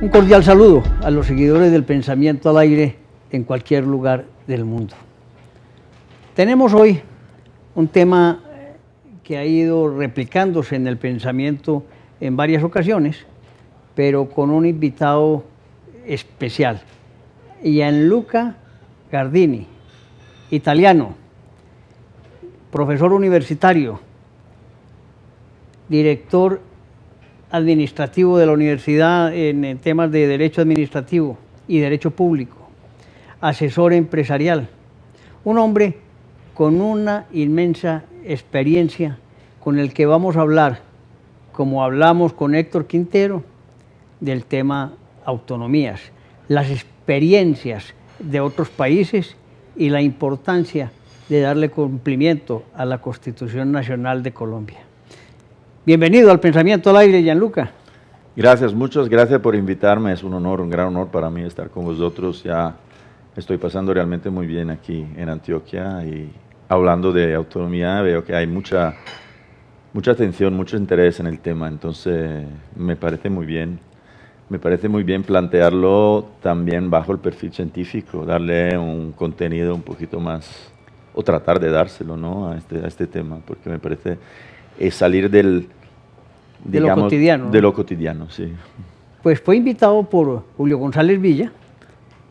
Un cordial saludo a los seguidores del Pensamiento al Aire en cualquier lugar del mundo. Tenemos hoy un tema que ha ido replicándose en el pensamiento en varias ocasiones, pero con un invitado especial, Gianluca Gardini, italiano, profesor universitario, director administrativo de la universidad en temas de Derecho Administrativo y Derecho Público, asesor empresarial, un hombre con una inmensa experiencia con el que vamos a hablar, como hablamos con Héctor Quintero, del tema autonomías, las experiencias de otros países y la importancia de darle cumplimiento a la Constitución Nacional de Colombia. Bienvenido al Pensamiento al Aire, Gianluca. Gracias, muchas gracias por invitarme. Es un honor, un gran honor para mí estar con vosotros. Ya estoy pasando realmente muy bien aquí en Antioquia y hablando de autonomía veo que hay mucha atención, mucho interés en el tema. Entonces me parece muy bien. Me parece muy bien plantearlo también bajo el perfil científico, darle un contenido un poquito más, o tratar de dárselo, ¿no?, a este tema, porque me parece salir de lo cotidiano, ¿no? De lo cotidiano, sí. Pues fue invitado por Julio González Villa,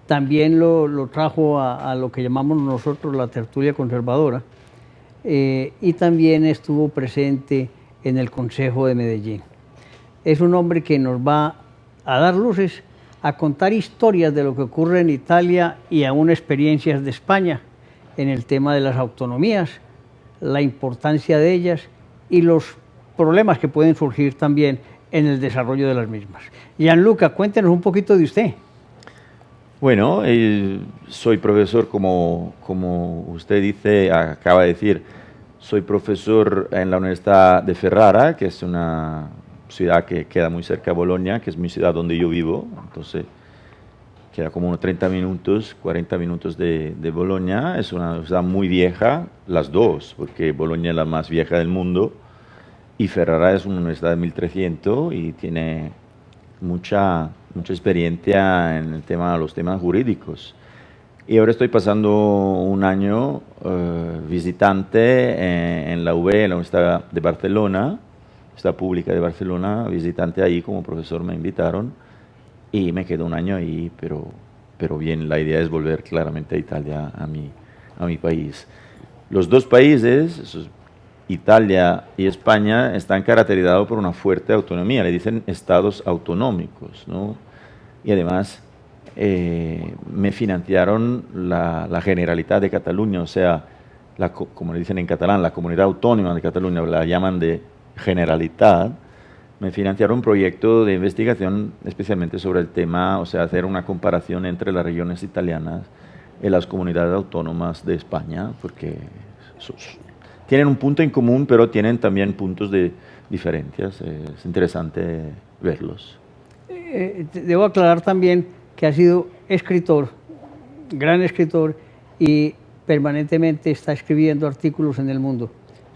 también lo trajo a lo que llamamos nosotros la tertulia conservadora, y también estuvo presente en el Consejo de Medellín. Es un hombre que nos va a dar luces, a contar historias de lo que ocurre en Italia y aún experiencias de España en el tema de las autonomías, la importancia de ellas y los problemas que pueden surgir también en el desarrollo de las mismas. Gianluca, cuéntenos un poquito de usted. Bueno, soy profesor, como usted dice, acaba de decir, soy profesor en la Universidad de Ferrara, que es una ciudad que queda muy cerca de Bolonia, que es mi ciudad donde yo vivo, entonces queda como unos 30 minutos, 40 minutos de Bolonia. Es una ciudad muy vieja, las dos, porque Bolonia es la más vieja del mundo y Ferrara es una universidad de 1300 y tiene mucha experiencia en los temas jurídicos. Y ahora estoy pasando un año visitante en la UB, en la Universidad de Barcelona, Universidad Pública de Barcelona, visitante ahí como profesor me invitaron y me quedo un año ahí, pero bien, la idea es volver claramente a Italia, a mi país. Los dos países, Italia y España, están caracterizados por una fuerte autonomía, le dicen estados autonómicos, ¿no? Y además me financiaron la Generalitat de Cataluña, o sea, como le dicen en catalán, la Comunidad Autónoma de Cataluña, la llaman de Generalitat. Me financiaron un proyecto de investigación especialmente sobre el tema, o sea, hacer una comparación entre las regiones italianas y las comunidades autónomas de España, porque tienen un punto en común, pero tienen también puntos de diferencias. Es interesante verlos. Debo aclarar también que ha sido escritor, gran escritor, y permanentemente está escribiendo artículos en El Mundo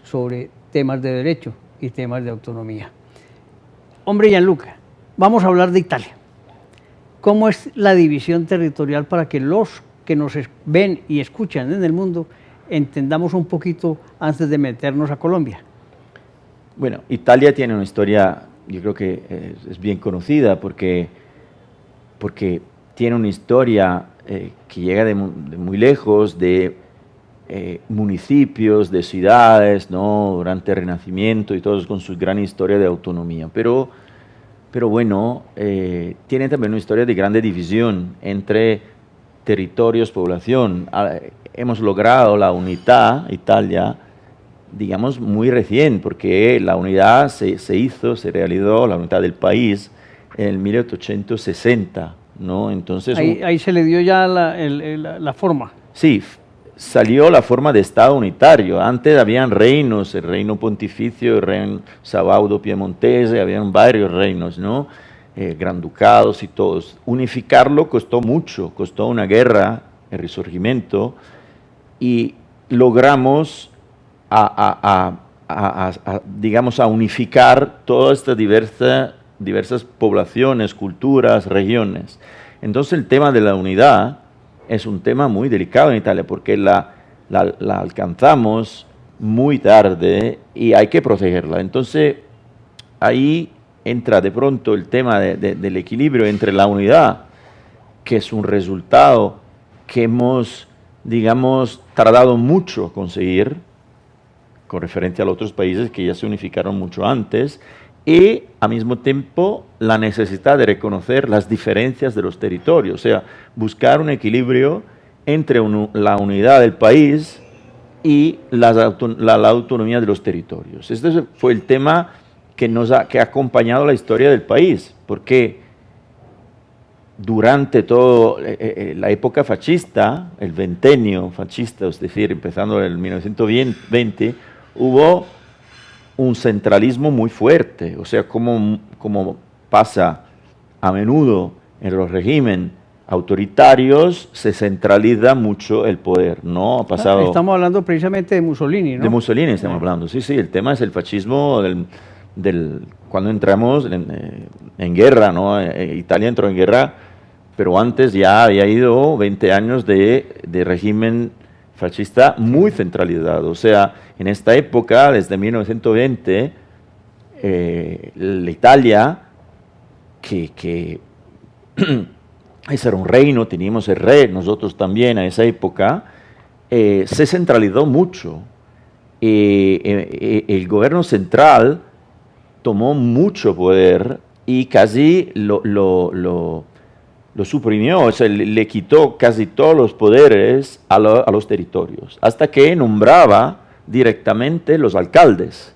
sobre temas de derecho y temas de autonomía. Hombre, Gianluca, vamos a hablar de Italia. ¿Cómo es la división territorial para que los que nos ven y escuchan en el mundo entendamos un poquito antes de meternos a Colombia? Bueno, Italia tiene una historia, yo creo que es bien conocida porque tiene una historia que llega de muy lejos, de municipios, de ciudades, ¿no?, durante el Renacimiento y todos con su gran historia de autonomía. Pero bueno, tiene también una historia de grande división entre territorios, población. Hemos logrado la unidad, Italia, digamos, muy recién, porque la unidad se realizó, la unidad del país, en 1860, ¿no? Entonces, ahí se le dio ya la forma. Sí, salió la forma de Estado unitario. Antes habían reinos, el reino pontificio, el reino sabaudo piemontese, habían varios reinos, ¿no? Granducados y todos. Unificarlo costó mucho, costó una guerra, el Risorgimento, y logramos digamos, a unificar toda esta diversa diversas poblaciones, culturas, regiones. Entonces el tema de la unidad es un tema muy delicado en Italia porque la alcanzamos muy tarde y hay que protegerla. Entonces ahí entra de pronto el tema del equilibrio entre la unidad, que es un resultado que hemos, digamos, tardado mucho a conseguir, con referencia a los otros países que ya se unificaron mucho antes, y al mismo tiempo la necesidad de reconocer las diferencias de los territorios, o sea, buscar un equilibrio entre la unidad del país y la autonomía de los territorios. Este fue el tema que ha acompañado la historia del país, porque durante toda la época fascista, el ventenio fascista, es decir, empezando en el 1920, hubo un centralismo muy fuerte, o sea, como pasa a menudo en los regímenes autoritarios, se centraliza mucho el poder, ¿no? Ha pasado... Estamos hablando precisamente de Mussolini, ¿no? De Mussolini estamos hablando, sí, el tema es el fascismo cuando entramos en guerra, ¿no? Italia entró en guerra, pero antes ya había ido 20 años de régimen fascista muy centralizado. O sea, en esta época, desde 1920, la Italia, que ese era un reino, teníamos el rey, nosotros también a esa época, se centralizó mucho. El gobierno central tomó mucho poder y casi lo suprimió, o sea, le quitó casi todos los poderes a los territorios, hasta que nombraba directamente los alcaldes.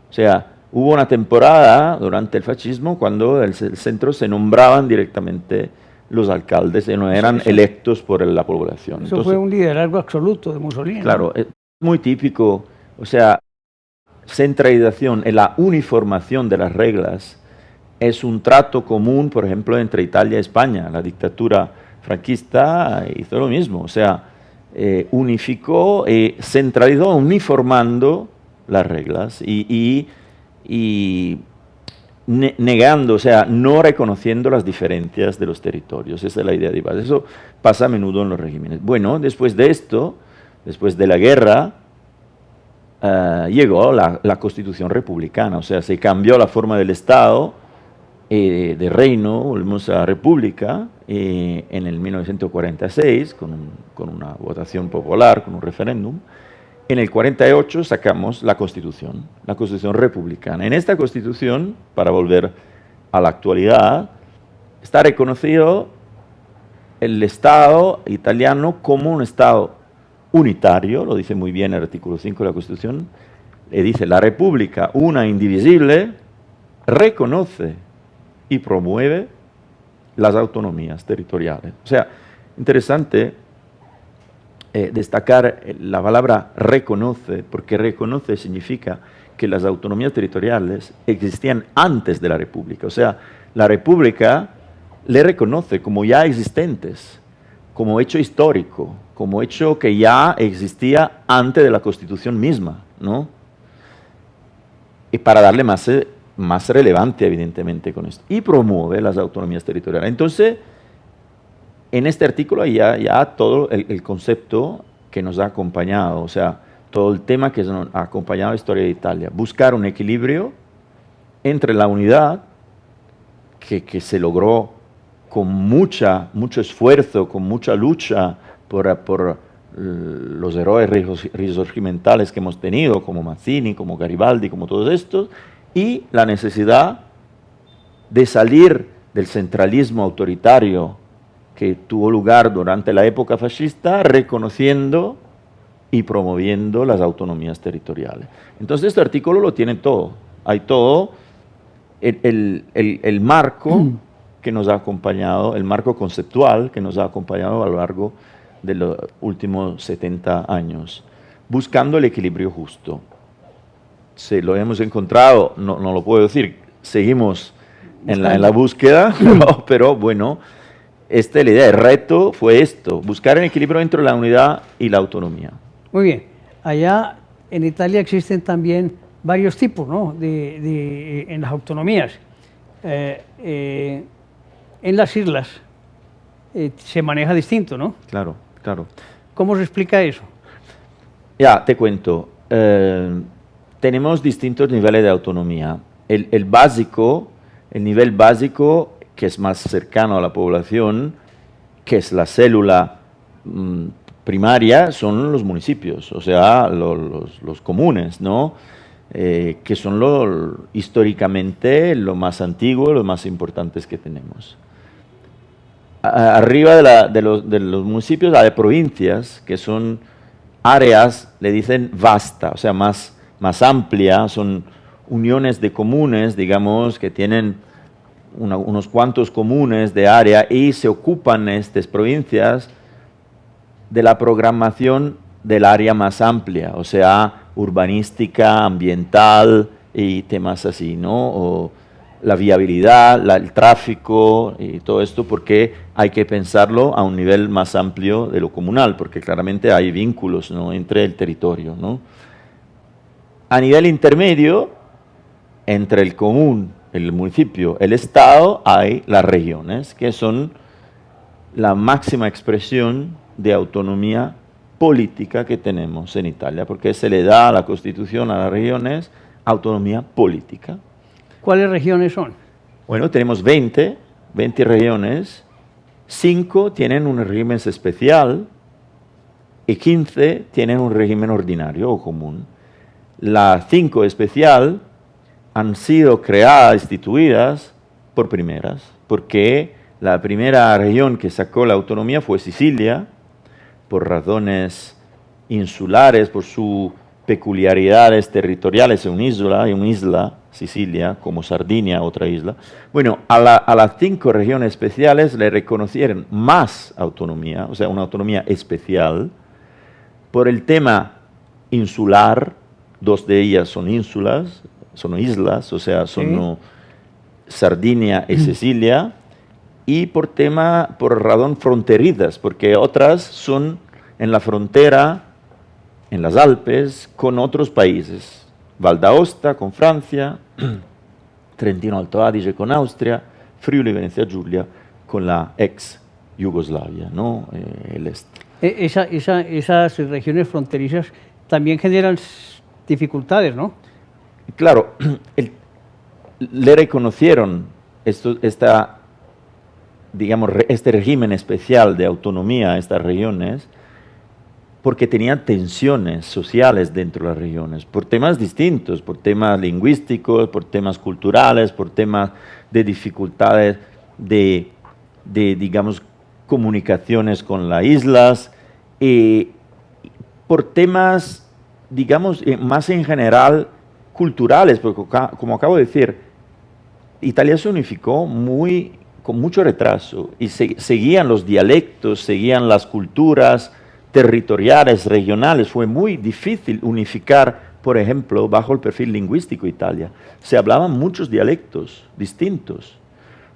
O sea, hubo una temporada durante el fascismo cuando el centro se nombraban directamente los alcaldes y no eran electos por la población. Eso fue un liderazgo absoluto de Mussolini. Claro, es muy típico, o sea, centralización y la uniformación de las reglas es un trato común, por ejemplo, entre Italia y España. La dictadura franquista hizo lo mismo, o sea, unificó, centralizó, uniformando las reglas y negando, o sea, no reconociendo las diferencias de los territorios. Esa es la idea de base. Eso pasa a menudo en los regímenes. Bueno, después de esto, después de la guerra, llegó la Constitución republicana, o sea, se cambió la forma del Estado, de reino, volvimos a república, en el 1946, con una votación popular, con un referéndum. En el 48 sacamos la Constitución republicana. En esta Constitución, para volver a la actualidad, está reconocido el Estado italiano como un Estado unitario, lo dice muy bien el artículo 5 de la Constitución, le dice: la República, una indivisible, reconoce y promueve las autonomías territoriales. O sea, interesante destacar la palabra reconoce, porque reconoce significa que las autonomías territoriales existían antes de la República. O sea, la República le reconoce como ya existentes, como hecho histórico, como hecho que ya existía antes de la Constitución misma, ¿no? Y para darle más relevante, evidentemente, con esto. Y promueve las autonomías territoriales. Entonces, en este artículo hay ya todo el concepto que nos ha acompañado, o sea, todo el tema que nos ha acompañado la historia de Italia. Buscar un equilibrio entre la unidad, que se logró con mucho esfuerzo, con mucha lucha por los héroes risorgimentales que hemos tenido, como Mazzini, como Garibaldi, como todos estos, y la necesidad de salir del centralismo autoritario que tuvo lugar durante la época fascista, reconociendo y promoviendo las autonomías territoriales. Entonces este artículo lo tiene todo. Hay todo el marco que nos ha acompañado, el marco conceptual que nos ha acompañado a lo largo de los últimos 70 años, buscando el equilibrio justo. Si lo hemos encontrado, no lo puedo decir, seguimos en la búsqueda, pero bueno, la idea, el reto fue esto, buscar el equilibrio entre la unidad y la autonomía. Muy bien, allá en Italia existen también varios tipos, ¿no?, en las autonomías. en las islas se maneja distinto, ¿no? Claro, claro. ¿Cómo se explica eso? Ya, te cuento. Tenemos distintos niveles de autonomía. El básico, el nivel básico, que es más cercano a la población, que es la célula primaria, son los municipios, o sea, los comunes, ¿no? Que son históricamente lo más antiguo, los más importantes que tenemos. Arriba de los municipios hay provincias, que son áreas, le dicen vasta, o sea, más amplia, son uniones de comunes, digamos, que tienen unos cuantos comunes de área y se ocupan estas provincias de la programación del área más amplia, o sea, urbanística, ambiental y temas así, ¿no? O la viabilidad, el tráfico y todo esto, porque hay que pensarlo a un nivel más amplio de lo comunal, porque claramente hay vínculos, ¿no?, entre el territorio, ¿no? A nivel intermedio, entre el común, el municipio, el Estado, hay las regiones, que son la máxima expresión de autonomía política que tenemos en Italia, porque se le da a la Constitución a las regiones autonomía política. ¿Cuáles regiones son? Bueno, tenemos 20 regiones, 5 tienen un régimen especial y 15 tienen un régimen ordinario o común. Las 5 especial han sido creadas, instituidas por primeras, porque la primera región que sacó la autonomía fue Sicilia, por razones insulares, por sus peculiaridades territoriales, es una isla, Sicilia, como Sardinia, otra isla. Bueno, a las 5 regiones especiales le reconocieron más autonomía, o sea, una autonomía especial, por el tema insular. 2 de ellas son islas, o sea, son Sardinia y Sicilia, y por razón fronterizas, porque otras son en la frontera, en las Alpes, con otros países. Val d'Aosta con Francia, Trentino Alto Adige con Austria, Friuli Venezia Giulia con la ex Yugoslavia, ¿no? El este. Esas regiones fronterizas también generan dificultades, ¿no? Claro, le reconocieron este régimen especial de autonomía a estas regiones porque tenían tensiones sociales dentro de las regiones, por temas distintos, por temas lingüísticos, por temas culturales, por temas de dificultades de digamos, comunicaciones con las islas, por temas, digamos, más en general culturales, porque como acabo de decir, Italia se unificó con mucho retraso y seguían los dialectos, seguían las culturas territoriales, regionales. Fue muy difícil unificar, por ejemplo, bajo el perfil lingüístico Italia. Se hablaban muchos dialectos distintos.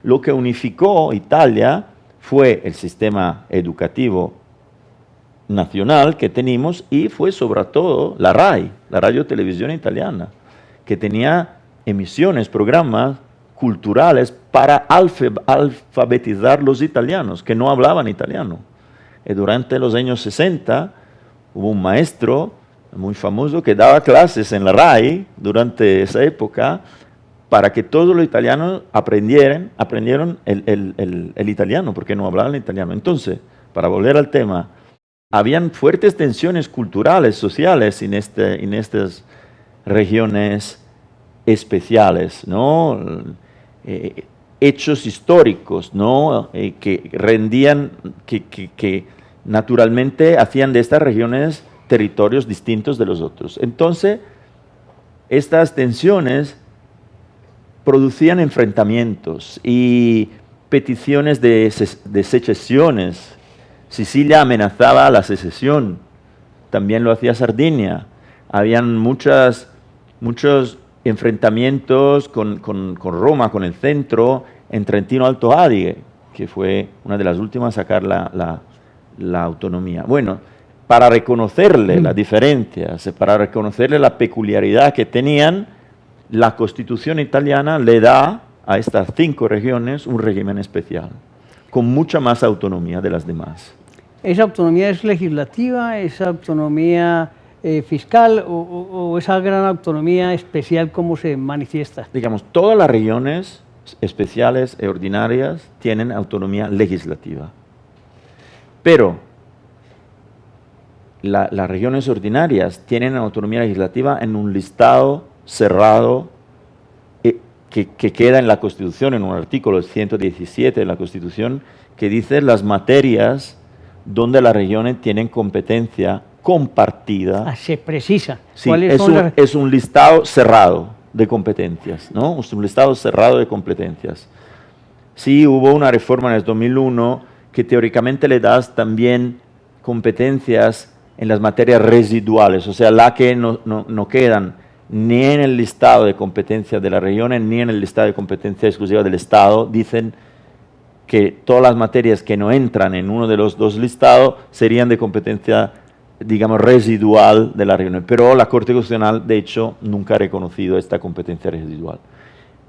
Lo que unificó Italia fue el sistema educativo nacional que tenemos y fue sobre todo la RAI, la Radio Televisión Italiana, que tenía emisiones, programas culturales para alfabetizar los italianos que no hablaban italiano. Y durante los años 60 hubo un maestro muy famoso que daba clases en la RAI durante esa época para que todos los italianos aprendieron el italiano, porque no hablaban italiano. Entonces, para volver al tema, habían fuertes tensiones culturales, sociales en estas regiones especiales, ¿no? Hechos históricos, ¿no? Que naturalmente hacían de estas regiones territorios distintos de los otros. Entonces, estas tensiones producían enfrentamientos y peticiones de secesiones. Sicilia amenazaba la secesión, también lo hacía Sardinia. Habían muchos enfrentamientos con Roma, con el centro, en Trentino Alto Adige, que fue una de las últimas a sacar la autonomía. Bueno, para reconocerle las diferencias, para reconocerle la peculiaridad que tenían, la Constitución italiana le da a estas 5 regiones un régimen especial, con mucha más autonomía de las demás. ¿Esa autonomía es legislativa, esa autonomía fiscal o esa gran autonomía especial cómo se manifiesta? Digamos, todas las regiones especiales y ordinarias tienen autonomía legislativa, pero las regiones ordinarias tienen autonomía legislativa en un listado cerrado que queda en la Constitución, en un artículo 117 de la Constitución, que dice las materias donde las regiones tienen competencia compartida. Se precisa. Sí, es un listado cerrado de competencias, ¿no? Es un listado cerrado de competencias. Sí, hubo una reforma en el 2001 que teóricamente le das también competencias en las materias residuales, o sea, las que no quedan ni en el listado de competencias de las regiones ni en el listado de competencias exclusivas del Estado. Dicen que todas las materias que no entran en uno de los dos listados serían de competencia, digamos, residual de la región. Pero la Corte Constitucional, de hecho, nunca ha reconocido esta competencia residual.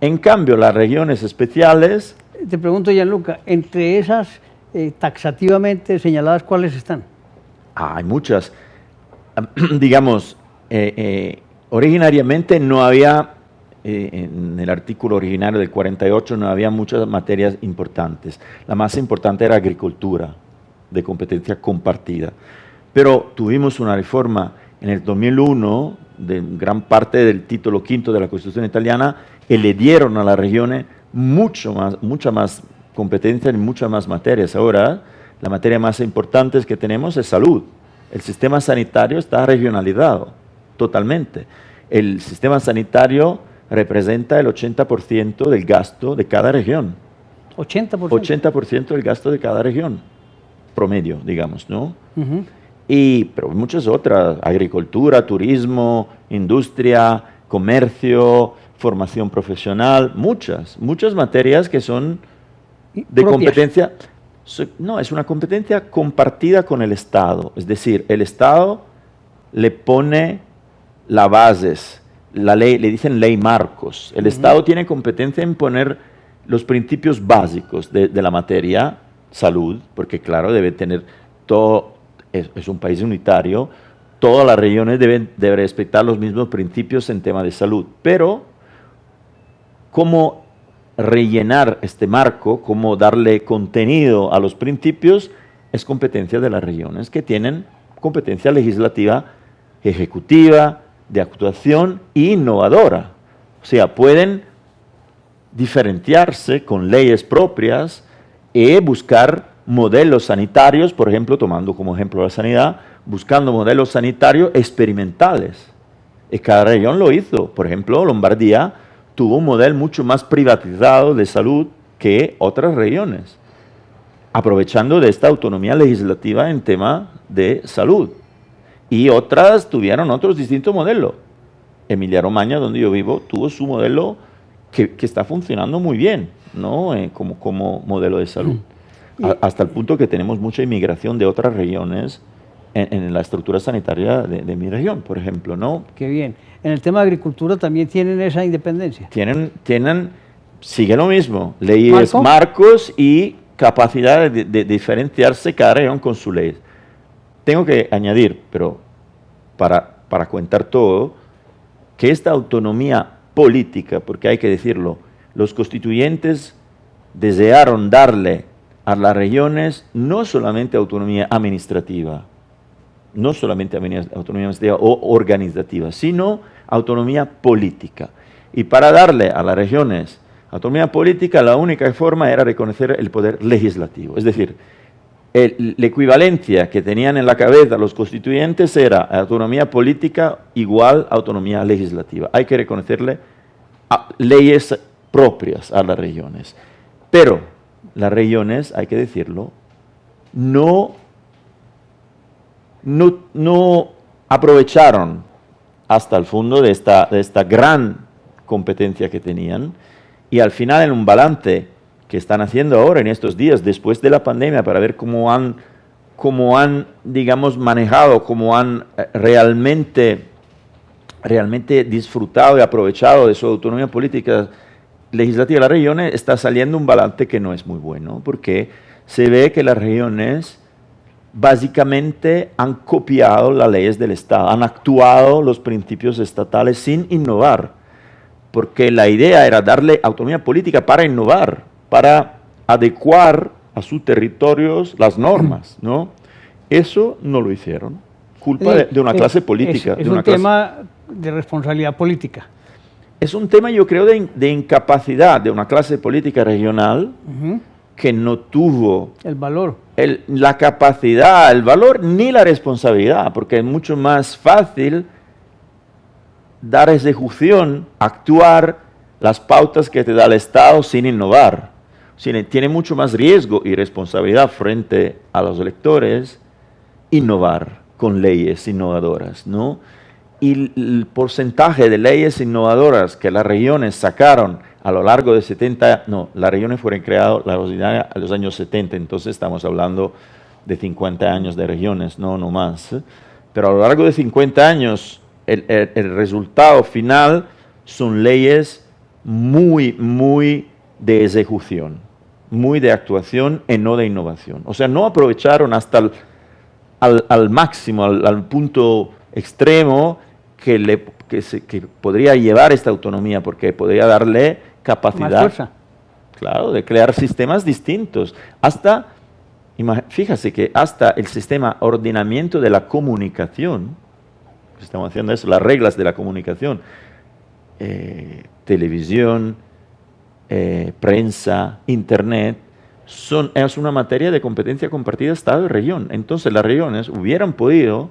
En cambio, las regiones especiales... Te pregunto, Gianluca, entre esas taxativamente señaladas, ¿cuáles están? Hay muchas. Digamos, originariamente no había... en el artículo originario del 48 no había muchas materias importantes. La más importante era agricultura, de competencia compartida. Pero tuvimos una reforma en el 2001 de gran parte del título V de la Constitución italiana y le dieron a las regiones mucha más competencia en muchas más materias. Ahora, la materia más importante que tenemos es salud. El sistema sanitario está regionalizado totalmente. El sistema sanitario representa el 80% del gasto de cada región. 80%. 80% del gasto de cada región, promedio, digamos, ¿no? Uh-huh. Pero muchas otras, agricultura, turismo, industria, comercio, formación profesional, muchas materias que son de propias. Competencia. No, es una competencia compartida con el Estado, es decir, el Estado le pone las bases. La ley, le dicen ley marcos. El Estado tiene competencia en poner los principios básicos de la materia, salud, porque claro, debe tener todo, es un país unitario, todas las regiones deben respetar los mismos principios en tema de salud, pero cómo rellenar este marco, cómo darle contenido a los principios, es competencia de las regiones que tienen competencia legislativa, ejecutiva, de actuación e innovadora. O sea, pueden diferenciarse con leyes propias y buscar modelos sanitarios, por ejemplo, tomando como ejemplo la sanidad, buscando modelos sanitarios experimentales. Y cada región lo hizo. Por ejemplo, Lombardía tuvo un modelo mucho más privatizado de salud que otras regiones, aprovechando de esta autonomía legislativa en tema de salud. Y otras tuvieron otros distintos modelos. Emilia-Romagna, donde yo vivo, tuvo su modelo que está funcionando muy bien, ¿no? Como modelo de salud. Hasta el punto que tenemos mucha inmigración de otras regiones en la estructura sanitaria de mi región, por ejemplo, ¿no? Qué bien. En el tema de agricultura también tienen esa independencia. Sigue lo mismo, leyes marcos y capacidad de diferenciarse cada región con su ley. Tengo que añadir, pero para contar todo, que esta autonomía política, porque hay que decirlo, los constituyentes desearon darle a las regiones no solamente autonomía administrativa, o organizativa, sino autonomía política. Y para darle a las regiones autonomía política, la única forma era reconocer el poder legislativo. Es decir, la equivalencia que tenían en la cabeza los constituyentes era autonomía política igual autonomía legislativa. Hay que reconocerle leyes propias a las regiones. Pero las regiones, hay que decirlo, no aprovecharon hasta el fondo de esta gran competencia que tenían, y al final, en un balance que están haciendo ahora en estos días, después de la pandemia, para ver cómo han digamos, manejado, cómo han realmente disfrutado y aprovechado de su autonomía política legislativa de las regiones está saliendo un balance que no es muy bueno, porque se ve que las regiones básicamente han copiado las leyes del Estado, han actuado los principios estatales sin innovar, porque la idea era darle autonomía política para innovar, para adecuar a sus territorios las normas, ¿no? Eso no lo hicieron, culpa de una clase política. Es un tema de responsabilidad política. Es un tema, yo creo, de incapacidad de una clase política regional que no tuvo el valor, la capacidad, el valor ni la responsabilidad, porque es mucho más fácil dar ejecución, actuar las pautas que te da el Estado sin innovar. Tiene mucho más riesgo y responsabilidad frente a los electores innovar con leyes innovadoras, ¿no? Y el porcentaje de leyes innovadoras que las regiones sacaron a lo largo de 70, no, las regiones fueron creadas a los años 70, entonces estamos hablando de 50 años de regiones, no más. Pero a lo largo de 50 años, el resultado final son leyes muy de ejecución, muy de actuación y no de innovación. O sea, no aprovecharon hasta al máximo, al punto extremo que podría llevar esta autonomía, porque podría darle capacidad, claro, de crear sistemas distintos. Fíjese que hasta el sistema ordenamiento de la comunicación, estamos haciendo eso, las reglas de la comunicación, televisión, prensa, internet, es una materia de competencia compartida Estado y región. Entonces las regiones hubieran podido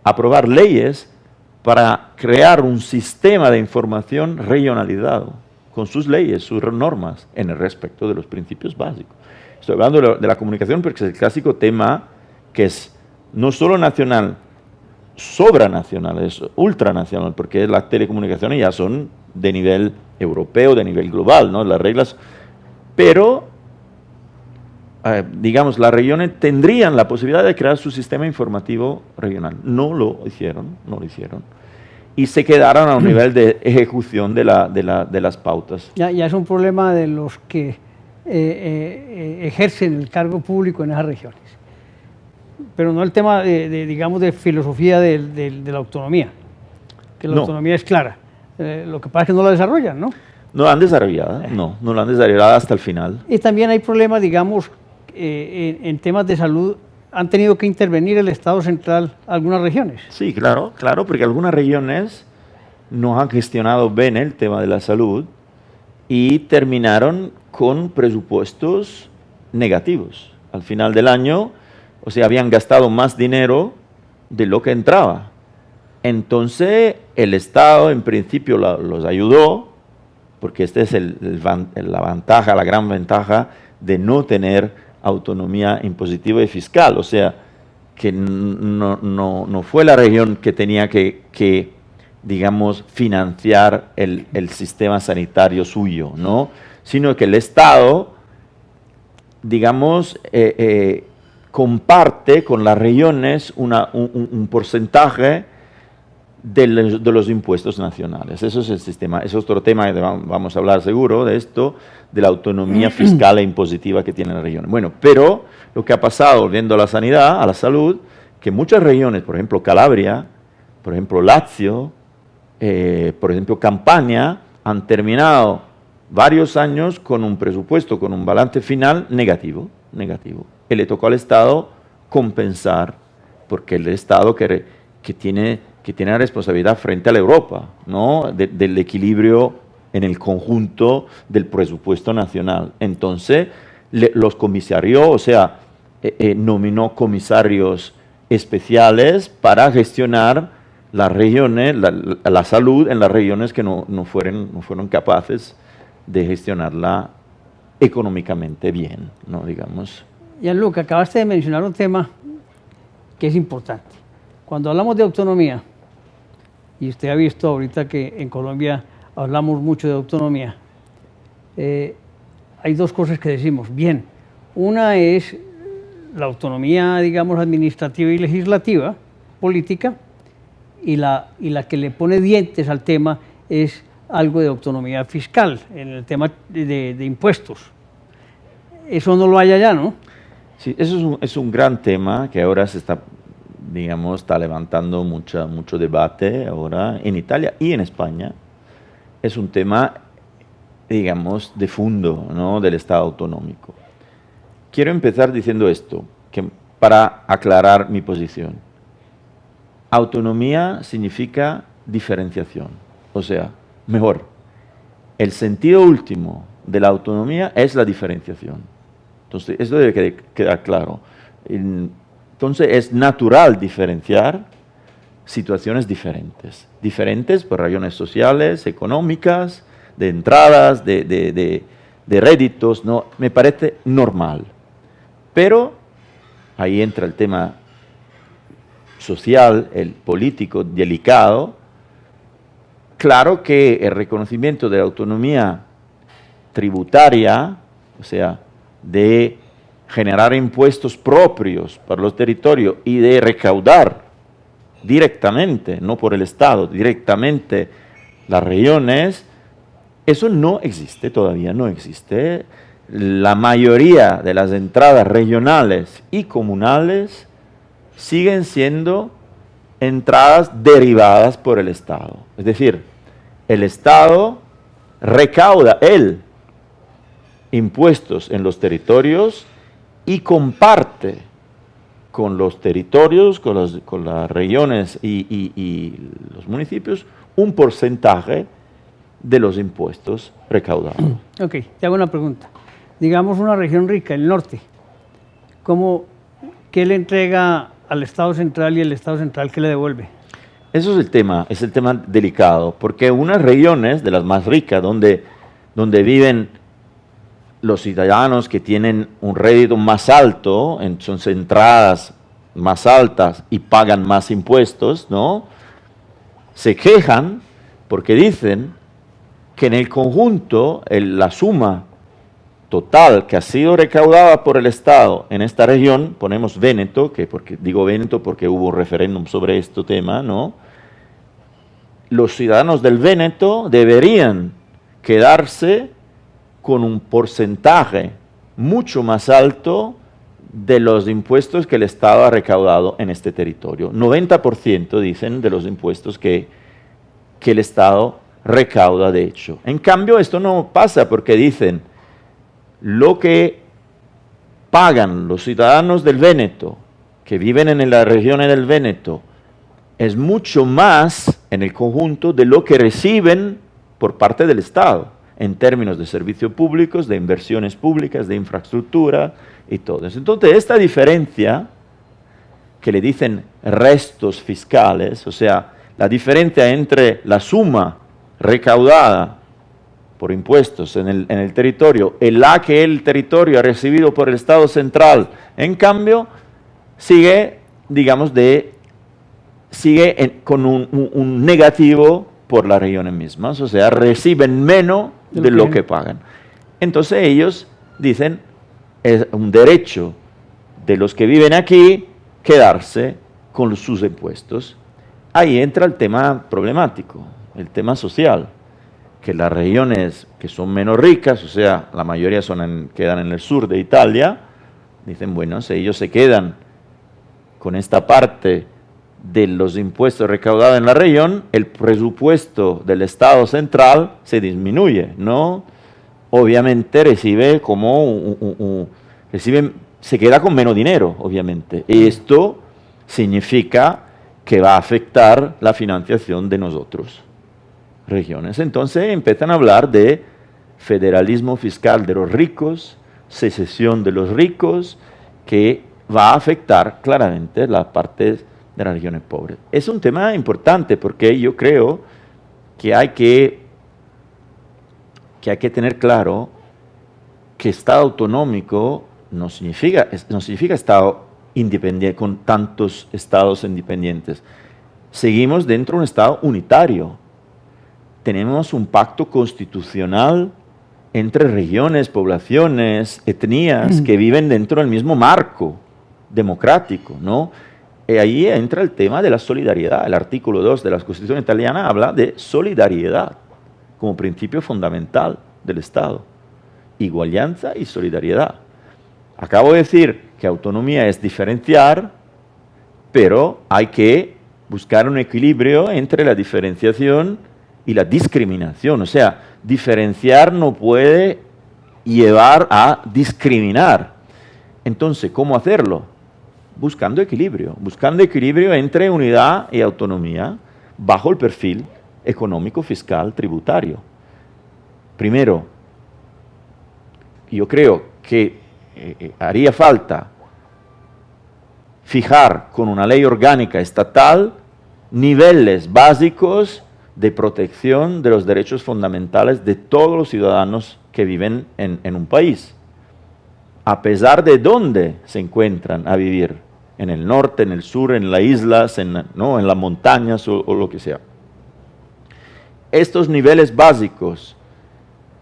aprobar leyes para crear un sistema de información regionalizado, con sus leyes, sus normas, en el respecto de los principios básicos. Estoy hablando de la comunicación porque es el clásico tema que es no solo nacional, sobranacional, es ultranacional, porque las telecomunicaciones ya son de nivel europeo, de nivel global, ¿no? Las reglas, pero digamos, las regiones tendrían la posibilidad de crear su sistema informativo regional. No lo hicieron. Y se quedaron a un nivel de ejecución de las pautas. Ya es un problema de los que ejercen el cargo público en esas regiones. Pero no el tema, digamos, de filosofía de la autonomía, que la autonomía es clara. Lo que pasa es que no la desarrollan, ¿no? No la han desarrollado, no la han desarrollado hasta el final. Y también hay problemas, digamos, en temas de salud. ¿Han tenido que intervenir el Estado central algunas regiones? Sí, claro, porque algunas regiones no han gestionado bien el tema de la salud y terminaron con presupuestos negativos. Al final del año, o sea, habían gastado más dinero de lo que entraba. Entonces, el Estado en principio los ayudó, porque esta es la gran ventaja de no tener autonomía impositiva y fiscal, o sea, que no fue la región que tenía que digamos, financiar el sistema sanitario suyo, ¿no? Sino que el Estado, digamos, comparte con las regiones un porcentaje de los impuestos nacionales. Eso es el sistema. Es otro tema que vamos a hablar seguro de esto, de la autonomía fiscal e impositiva que tienen las regiones. Bueno, pero lo que ha pasado, volviendo a la sanidad, a la salud, que muchas regiones, por ejemplo Calabria, por ejemplo Lazio, por ejemplo Campania, han terminado varios años con un presupuesto, con un balance final negativo. Y le tocó al Estado compensar, porque el Estado que tiene la responsabilidad frente a la Europa, ¿no? Del equilibrio en el conjunto del presupuesto nacional. Entonces, los comisarios, o sea, nominó comisarios especiales para gestionar las regiones, la salud en las regiones que no fueron capaces de gestionarla económicamente bien, ¿no? Digamos. Gianluca, acabaste de mencionar un tema que es importante. Cuando hablamos de autonomía, y usted ha visto ahorita que en Colombia hablamos mucho de autonomía, hay dos cosas que decimos. Bien, una es la autonomía, digamos, administrativa y legislativa, política, y la que le pone dientes al tema es algo de autonomía fiscal en el tema de impuestos. Eso no lo hay allá, ¿no? Sí, eso es un gran tema que ahora se está, digamos, está levantando mucho debate ahora en Italia y en España. Es un tema, digamos, de fondo, ¿no?, del Estado autonómico. Quiero empezar diciendo esto, para aclarar mi posición. Autonomía significa diferenciación, o sea, mejor, el sentido último de la autonomía es la diferenciación. Entonces, esto debe quedar claro. Entonces, es natural diferenciar situaciones diferentes. Diferentes por razones sociales, económicas, de entradas, de réditos, ¿no? Me parece normal. Pero ahí entra el tema social, el político delicado. Claro que el reconocimiento de la autonomía tributaria, o sea, de generar impuestos propios para los territorios y de recaudar directamente, no por el Estado, directamente las regiones, eso no existe, todavía no existe. La mayoría de las entradas regionales y comunales siguen siendo entradas derivadas por el Estado. Es decir, el Estado recauda impuestos en los territorios y comparte con los territorios, con las regiones y los municipios, un porcentaje de los impuestos recaudados. Ok, te hago una pregunta. Digamos una región rica, el norte, ¿qué le entrega al Estado central y el Estado central qué le devuelve? Eso es el tema delicado, porque unas regiones de las más ricas, donde viven los ciudadanos que tienen un rédito más alto, son entradas más altas y pagan más impuestos, ¿no?, se quejan porque dicen que en el conjunto la suma total que ha sido recaudada por el Estado en esta región, ponemos Véneto, digo Véneto porque hubo un referéndum sobre este tema, ¿no?, los ciudadanos del Véneto deberían quedarse con un porcentaje mucho más alto de los impuestos que el Estado ha recaudado en este territorio. 90% dicen de los impuestos que el Estado recauda de hecho. En cambio, esto no pasa porque dicen lo que pagan los ciudadanos del Véneto, que viven en las regiones del Véneto, es mucho más en el conjunto de lo que reciben por parte del Estado, en términos de servicios públicos, de inversiones públicas, de infraestructura y todo eso. Entonces, esta diferencia, que le dicen restos fiscales, o sea, la diferencia entre la suma recaudada por impuestos en el territorio y la que el territorio ha recibido por el Estado central, en cambio, sigue, digamos, con un negativo por las regiones mismas, o sea, reciben menos de lo que pagan. Entonces ellos dicen, es un derecho de los que viven aquí quedarse con sus impuestos. Ahí entra el tema problemático, el tema social, que las regiones que son menos ricas, o sea, la mayoría quedan en el sur de Italia, dicen, bueno, si ellos se quedan con esta parte de los impuestos recaudados en la región, el presupuesto del Estado central se disminuye, ¿no? Obviamente se queda con menos dinero, obviamente. Y esto significa que va a afectar la financiación de nosotros, regiones. Entonces empiezan a hablar de federalismo fiscal de los ricos, secesión de los ricos, que va a afectar claramente las partes de las regiones pobres. Es un tema importante porque yo creo que hay que tener claro que Estado autonómico no significa Estado independiente, con tantos estados independientes. Seguimos dentro de un Estado unitario. Tenemos un pacto constitucional entre regiones, poblaciones, etnias que viven dentro del mismo marco democrático, ¿no? Y ahí entra el tema de la solidaridad. El artículo 2 de la Constitución italiana habla de solidaridad como principio fundamental del Estado. Igualdad y solidaridad. Acabo de decir que autonomía es diferenciar, pero hay que buscar un equilibrio entre la diferenciación y la discriminación. O sea, diferenciar no puede llevar a discriminar. Entonces, ¿cómo hacerlo? Buscando equilibrio entre unidad y autonomía bajo el perfil económico, fiscal, tributario. Primero, yo creo que haría falta fijar con una ley orgánica estatal niveles básicos de protección de los derechos fundamentales de todos los ciudadanos que viven en un país, a pesar de dónde se encuentran a vivir, en el norte, en el sur, en las islas, en las montañas o lo que sea. Estos niveles básicos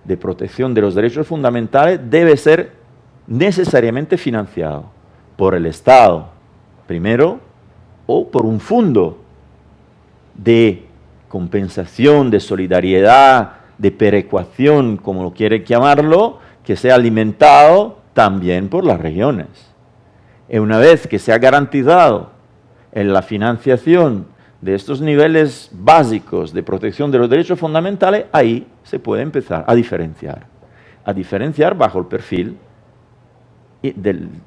de protección de los derechos fundamentales debe ser necesariamente financiado por el Estado, primero, o por un fondo de compensación, de solidaridad, de perecuación, como lo quiere llamarlo, que sea alimentado también por las regiones. Y una vez que se ha garantizado en la financiación de estos niveles básicos de protección de los derechos fundamentales, ahí se puede empezar a diferenciar bajo el perfil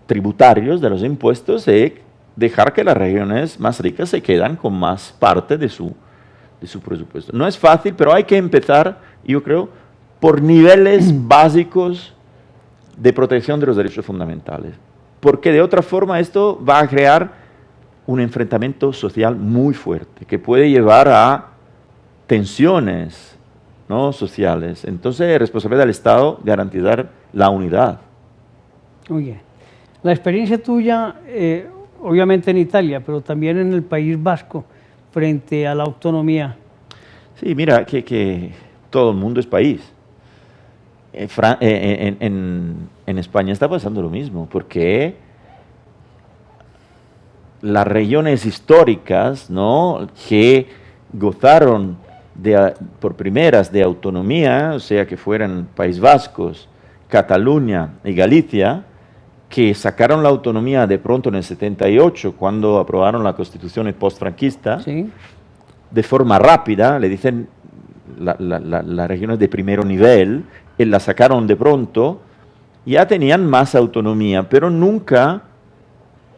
tributarios de los impuestos y dejar que las regiones más ricas se quedan con más parte de su presupuesto. No es fácil, pero hay que empezar, yo creo, por niveles básicos de protección de los derechos fundamentales, porque de otra forma esto va a crear un enfrentamiento social muy fuerte, que puede llevar a tensiones, ¿no?, sociales. Entonces, es responsabilidad del Estado garantizar la unidad. Oye, la experiencia tuya, obviamente en Italia, pero también en el País Vasco, frente a la autonomía. Sí, mira, que todo el mundo es país. En España está pasando lo mismo, porque las regiones históricas, ¿no?, que gozaron por primeras de autonomía, o sea, que fueran País Vascos, Cataluña y Galicia, que sacaron la autonomía de pronto en el 78, cuando aprobaron la Constitución postfranquista, ¿Sí?, de forma rápida, le dicen las regiones de primer nivel, y la sacaron de pronto, ya tenían más autonomía, pero nunca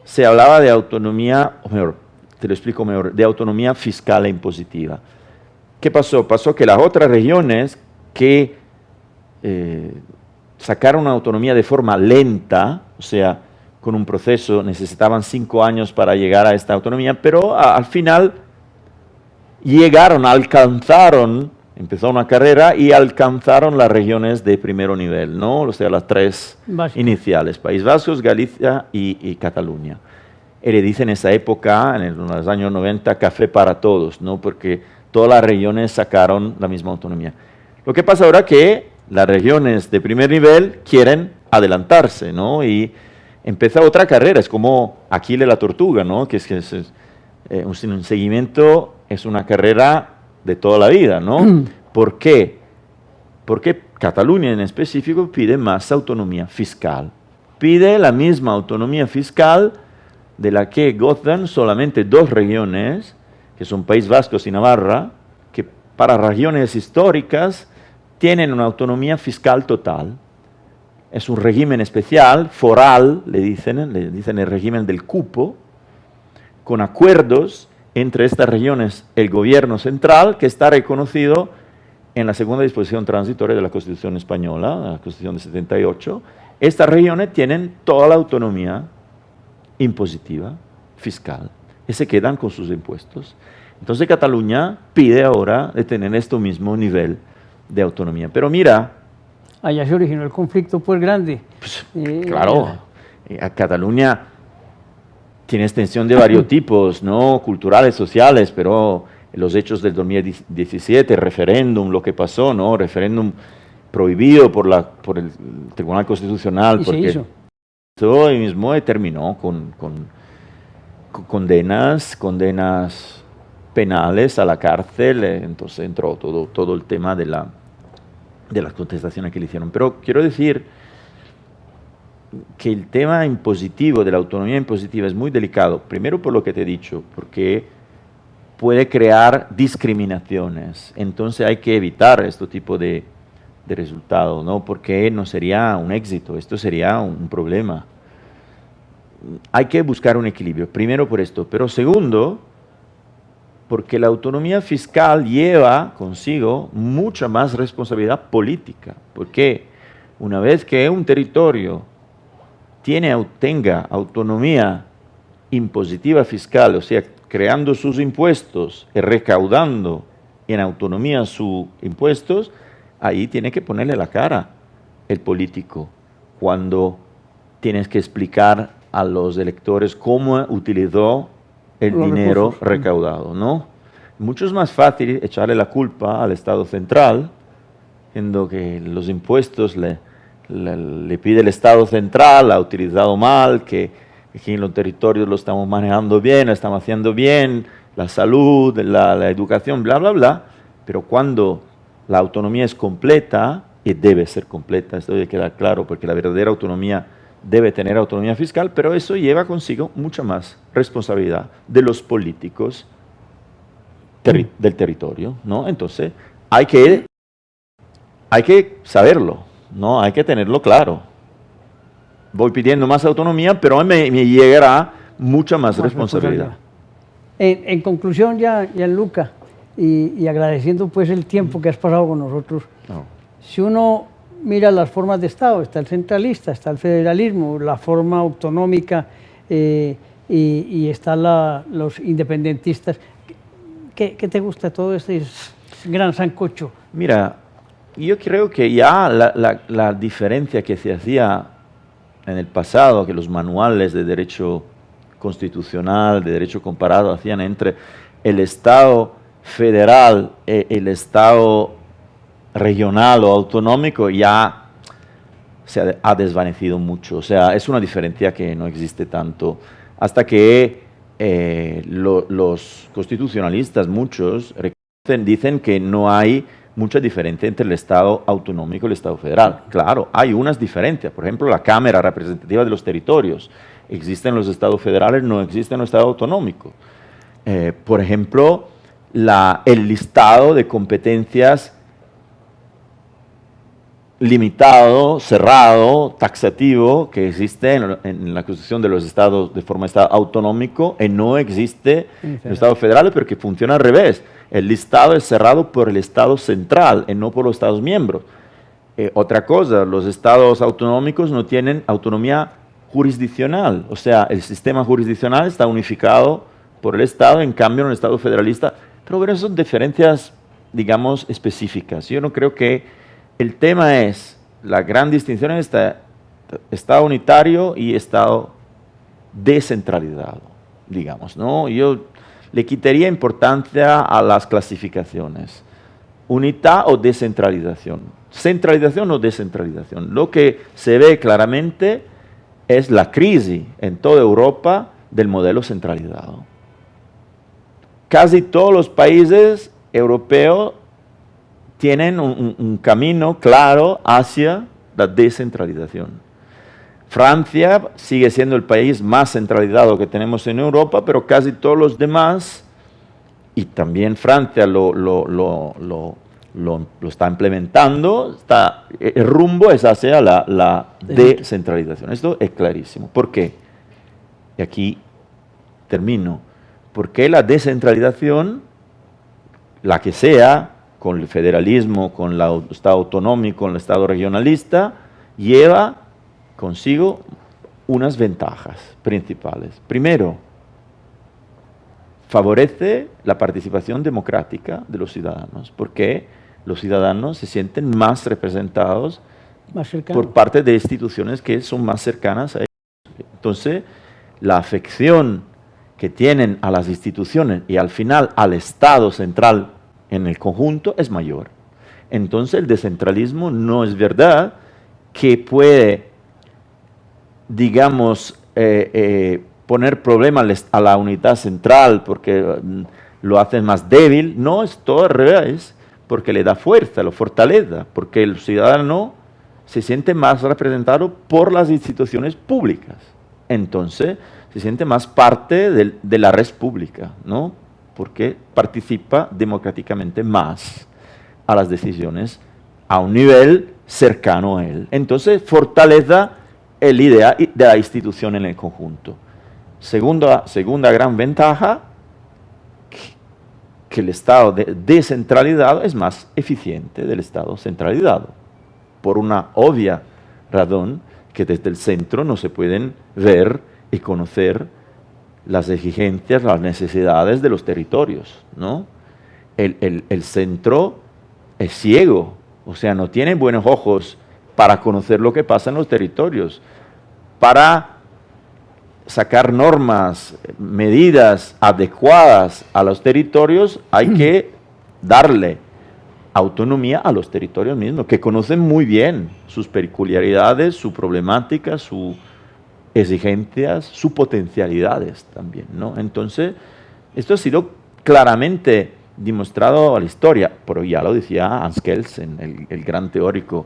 se hablaba de autonomía, o mejor, te lo explico mejor, de autonomía fiscal e impositiva. ¿Qué pasó? Pasó que las otras regiones que sacaron una autonomía de forma lenta, o sea, con un proceso, necesitaban 5 años para llegar a esta autonomía, pero al final alcanzaron, empezó una carrera y alcanzaron las regiones de primer nivel, ¿no? O sea, las 3 iniciales, País Vasco, Galicia y Cataluña. Y le dicen en esa época, en los años 90, café para todos, ¿no?, porque todas las regiones sacaron la misma autonomía. Lo que pasa ahora es que las regiones de primer nivel quieren adelantarse, ¿no?, y empieza otra carrera, es como Aquiles la tortuga, ¿no?, que es un seguimiento, es una carrera de toda la vida, ¿no? ¿Por qué? Porque Cataluña en específico pide más autonomía fiscal. Pide la misma autonomía fiscal de la que gozan solamente 2 regiones, que son País Vasco y Navarra, que para regiones históricas tienen una autonomía fiscal total. Es un régimen especial, foral, le dicen el régimen del cupo, con acuerdos entre estas regiones, el gobierno central, que está reconocido en la segunda disposición transitoria de la Constitución española, la Constitución de 78. Estas regiones tienen toda la autonomía impositiva, fiscal, y se quedan con sus impuestos. Entonces Cataluña pide ahora de tener este mismo nivel de autonomía. Pero mira... Allá se originó el conflicto pues grande. Pues, claro, Cataluña tiene extensión de varios tipos, ¿no?, culturales, sociales, pero los hechos del 2017, referéndum, lo que pasó, ¿no?, referéndum prohibido por el Tribunal Constitucional, porque se hizo. Hoy mismo terminó con condenas penales a la cárcel, entonces entró todo el tema de de las contestaciones que le hicieron. Pero quiero decir que el tema impositivo, de la autonomía impositiva, es muy delicado. Primero por lo que te he dicho, porque puede crear discriminaciones. Entonces hay que evitar este tipo de resultados, ¿no? Porque no sería un éxito, esto sería un problema. Hay que buscar un equilibrio, primero por esto, pero segundo, porque la autonomía fiscal lleva consigo mucha más responsabilidad política, porque una vez que un territorio tenga autonomía impositiva fiscal, o sea, creando sus impuestos y recaudando en autonomía sus impuestos, ahí tiene que ponerle la cara el político cuando tienes que explicar a los electores cómo utilizó el dinero recaudado, ¿no? Mucho es más fácil echarle la culpa al Estado central, siendo que los impuestos le pide el Estado central, ha utilizado mal, que en los territorios lo estamos manejando bien, lo estamos haciendo bien, la salud, la educación, bla, bla, bla, pero cuando la autonomía es completa, y debe ser completa, esto debe quedar claro, porque la verdadera autonomía debe tener autonomía fiscal, pero eso lleva consigo mucha más responsabilidad de los políticos del territorio, ¿no? Entonces, hay que saberlo, ¿no? Hay que tenerlo claro. Voy pidiendo más autonomía, pero me llegará mucha más responsabilidad. En conclusión, Gianluca, y agradeciendo pues el tiempo que has pasado con nosotros, si uno mira las formas de Estado, está el centralista, está el federalismo, la forma autonómica y están los independentistas. ¿Qué te gusta todo este gran sancocho? Mira, yo creo que ya la diferencia que se hacía en el pasado, que los manuales de derecho constitucional, de derecho comparado, hacían entre el Estado federal y el Estado regional o autonómico, ya se ha desvanecido mucho. O sea, es una diferencia que no existe tanto. Hasta que los constitucionalistas, muchos, dicen que no hay mucha diferencia entre el Estado autonómico y el Estado federal. Claro, hay unas diferencias. Por ejemplo, la Cámara Representativa de los Territorios. Existen los Estados federales, no existe en los Estados autonómicos. Por ejemplo, el listado de competencias limitado, cerrado, taxativo, que existe en la Constitución de los Estados de forma de Estado autonómico, y no existe en los Estados federales, pero que funciona al revés. El listado es cerrado por el Estado central y no por los Estados miembros. Otra cosa, los Estados autonómicos no tienen autonomía jurisdiccional, o sea, el sistema jurisdiccional está unificado por el Estado, en cambio en el Estado federalista, pero bueno, son diferencias, digamos, específicas. Yo no creo que el tema es, la gran distinción es Estado unitario y Estado descentralizado, digamos, ¿no? Yo le quitaría importancia a las clasificaciones. Unidad o descentralización. Centralización o descentralización. Lo que se ve claramente es la crisis en toda Europa del modelo centralizado. Casi todos los países europeos tienen un camino claro hacia la descentralización. Francia sigue siendo el país más centralizado que tenemos en Europa, pero casi todos los demás, y también Francia lo está implementando, el rumbo es hacia la descentralización. Esto es clarísimo. ¿Por qué? Y aquí termino. Porque la descentralización, la que sea, con el federalismo, con el Estado autonómico, con el Estado regionalista, lleva consigo unas ventajas principales. Primero, favorece la participación democrática de los ciudadanos, porque los ciudadanos se sienten más representados por parte de instituciones que son más cercanas a ellos. Entonces, la afección que tienen a las instituciones y al final al Estado central en el conjunto es mayor. Entonces, el descentralismo no es verdad que puede, digamos, poner problemas a la unidad central porque lo hacen más débil. No, es todo al revés, porque le da fuerza, lo fortaleza, porque el ciudadano se siente más representado por las instituciones públicas. Entonces, se siente más parte de la red pública, ¿no? Porque participa democráticamente más a las decisiones a un nivel cercano a él. Entonces, fortaleza el idea de la institución en el conjunto. Segunda gran ventaja, que el Estado descentralizado es más eficiente del Estado centralizado, por una obvia razón que desde el centro no se pueden ver y conocer las exigencias, las necesidades de los territorios, ¿no? El centro es ciego, o sea, no tiene buenos ojos para conocer lo que pasa en los territorios, para sacar normas, medidas adecuadas a los territorios, hay que darle autonomía a los territorios mismos, que conocen muy bien sus peculiaridades, su problemática, sus exigencias, sus potencialidades también, ¿no? Entonces, esto ha sido claramente demostrado a la historia, pero ya lo decía Hans Kelsen, el gran teórico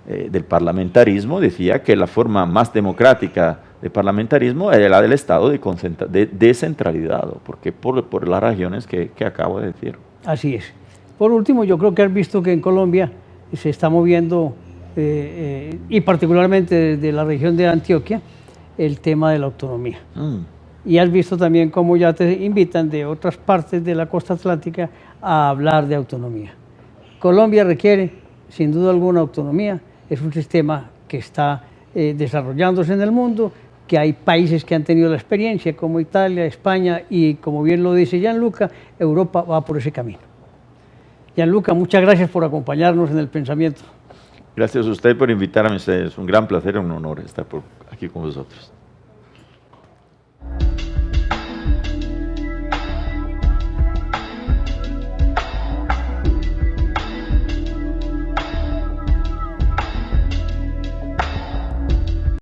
del parlamentarismo, decía que la forma más democrática de parlamentarismo era la del Estado descentralizado, porque por las regiones que acabo de decir. Así es. Por último, yo creo que has visto que en Colombia se está moviendo, y particularmente desde la región de Antioquia, el tema de la autonomía. Y has visto también cómo ya te invitan de otras partes de la costa atlántica a hablar de autonomía. Colombia requiere, sin duda alguna, autonomía. Es un sistema que está desarrollándose en el mundo, que hay países que han tenido la experiencia, como Italia, España, y como bien lo dice Gianluca, Europa va por ese camino. Gianluca, muchas gracias por acompañarnos en el pensamiento. Gracias a usted por invitarme, es un gran placer y un honor estar aquí con vosotros.